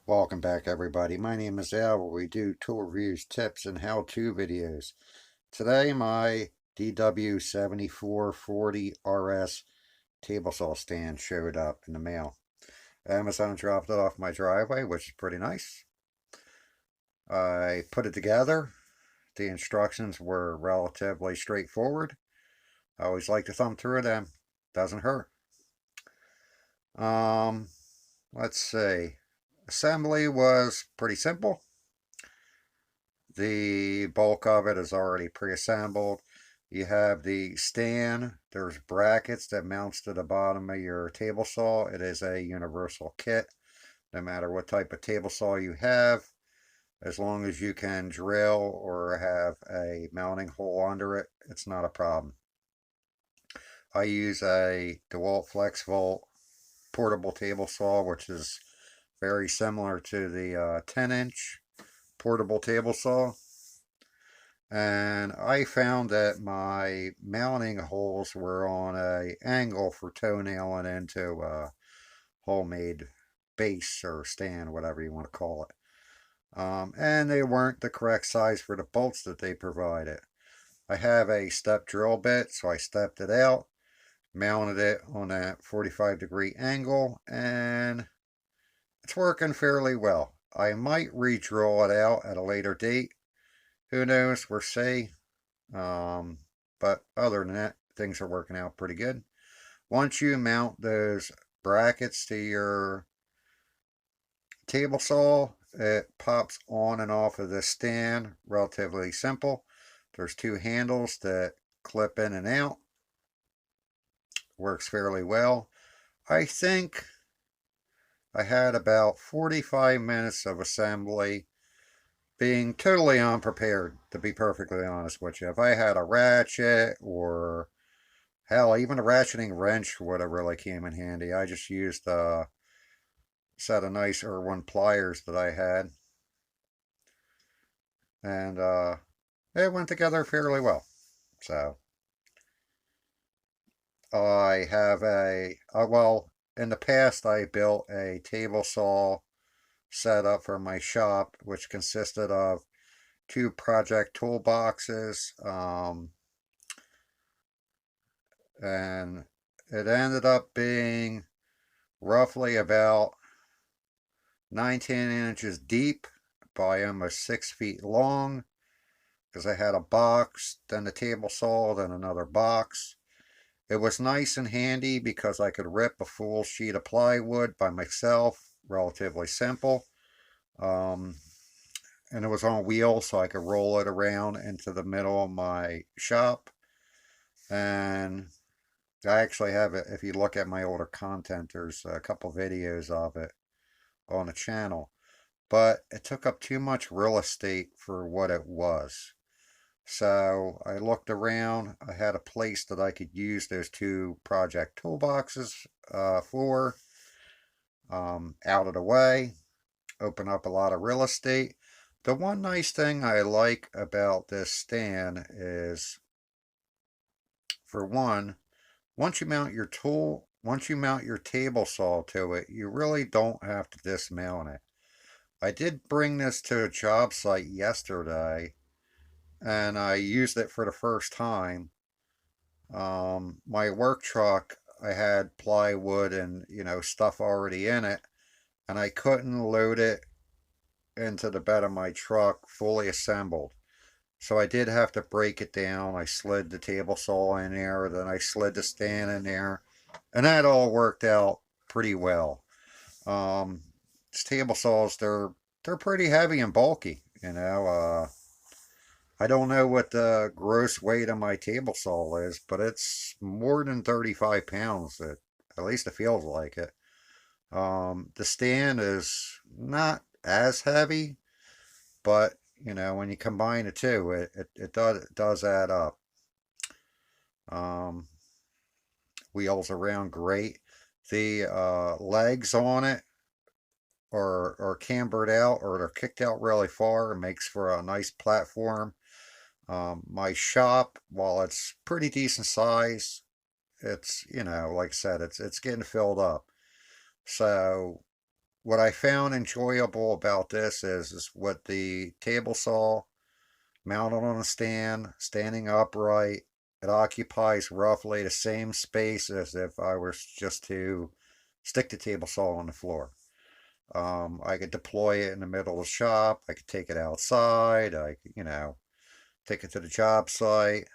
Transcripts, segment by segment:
Welcome back, everybody. My name is Al, where we do tool reviews, tips, and how-to videos. Today, my DW7440 RS table saw stand showed up in the mail. Amazon dropped it off my driveway, which is pretty nice. I put it together. The instructions were relatively straightforward. I always like to thumb through them. Doesn't hurt. Um, let's see. Assembly was pretty simple. The bulk of it is already pre-assembled. You have the stand. There's brackets that mounts to the bottom of your table saw. It is a universal kit. No matter what type of table saw you have, as long as you can drill or have a mounting hole under it, it's not a problem. I use a Dewalt Flex Volt portable table saw, which is very similar to the 10-inch portable table saw. And I found that my mounting holes were on a angle for toenailing into a homemade base or stand, whatever you want to call it. And they weren't the correct size for the bolts that they provided. I have a step drill bit, so I stepped it out, mounted it on that 45-degree angle, and it's working fairly well. I might re-drill it out at a later date. Who knows? We'll see. But other than that, things are working out pretty good. Once you mount those brackets to your table saw, it pops on and off of the stand. Relatively simple. There's two handles that clip in and out. Works fairly well. I think I had about 45 minutes of assembly, being totally unprepared, to be perfectly honest with you. If I had a ratchet or hell, even a ratcheting wrench would have really came in handy. I just used a set of nice Irwin pliers that I had, and it went together fairly well. So I have well, in the past I built a table saw setup for my shop, which consisted of two project toolboxes, and it ended up being roughly about 19 inches deep by almost 6 feet long, because I had a box, then the table saw, then another box. It was nice and handy because I could rip a full sheet of plywood by myself, relatively simple. Um, and it was on wheels, so I could roll it around into the middle of my shop. And I actually have it, if you look at my older content, there's a couple videos of it on the channel. But it took up too much real estate for what it was. So I looked around. I had a place that I could use those two project toolboxes for, out of the way, open up a lot of real estate. The one nice thing I like about this stand is, for one, once you mount your table saw to it, you really don't have to dismount it. I did bring this to a job site yesterday, and I used it for the first time. My work truck, I had plywood and, stuff already in it, and I couldn't load it into the bed of my truck fully assembled. So I did have to break it down. I slid the table saw in there, then I slid the stand in there, and that all worked out pretty well. Um, these table saws, they're pretty heavy and bulky. I don't know what the gross weight of my table saw is, but it's more than 35 pounds. At least it feels like it. The stand is not as heavy, but when you combine the two, it does add up. Um, Wheels around great. The legs on it are cambered out, or they're kicked out really far. It makes for a nice platform. My shop, while it's pretty decent size, it's, like I said, it's getting filled up. So what I found enjoyable about this is with the table saw mounted on a stand, standing upright. It occupies roughly the same space as if I was just to stick the table saw on the floor. I could deploy it in the middle of the shop. I could take it outside. I could, take it to the job site.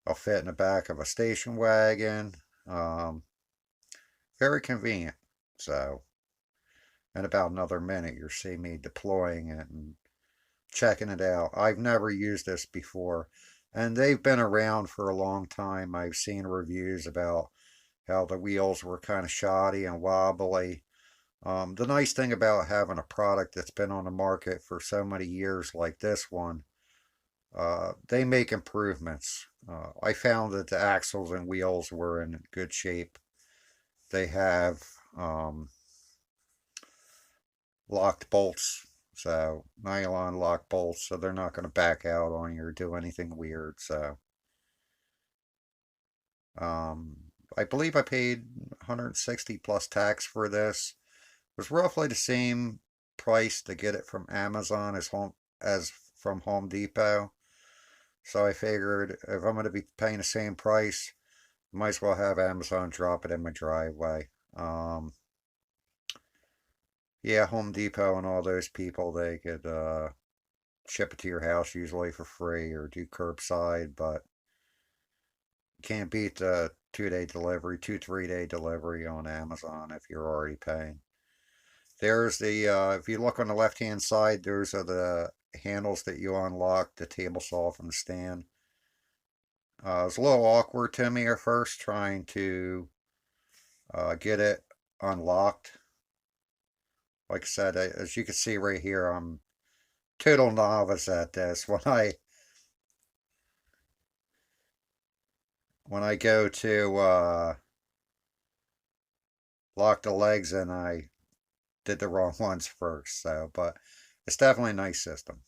I'll fit in the back of a station wagon. Um, Very convenient. So, in about another minute, you'll see me deploying it and checking it out. I've never used this before, and they've been around for a long time. I've seen reviews about how the wheels were kind of shoddy and wobbly. The nice thing about having a product that's been on the market for so many years like this one, they make improvements. I found that the axles and wheels were in good shape. They have locked bolts, so nylon lock bolts, so they're not going to back out on you or do anything weird. So I believe I paid 160 plus tax for this. It was roughly the same price to get it from Amazon as from Home Depot. So I figured if I'm going to be paying the same price, might as well have Amazon drop it in my driveway. Yeah, Home Depot and all those people, they could ship it to your house usually for free or do curbside, but you can't beat the 2 day delivery, 3 day delivery on Amazon if you're already paying. There's if you look on the left hand side, those are the handles that you unlock the table saw from the stand. It was a little awkward to me at first trying to get it unlocked. Like I said, as you can see right here, I'm total novice at this. When I go to lock the legs in, I did the wrong ones first. So, but it's definitely a nice system.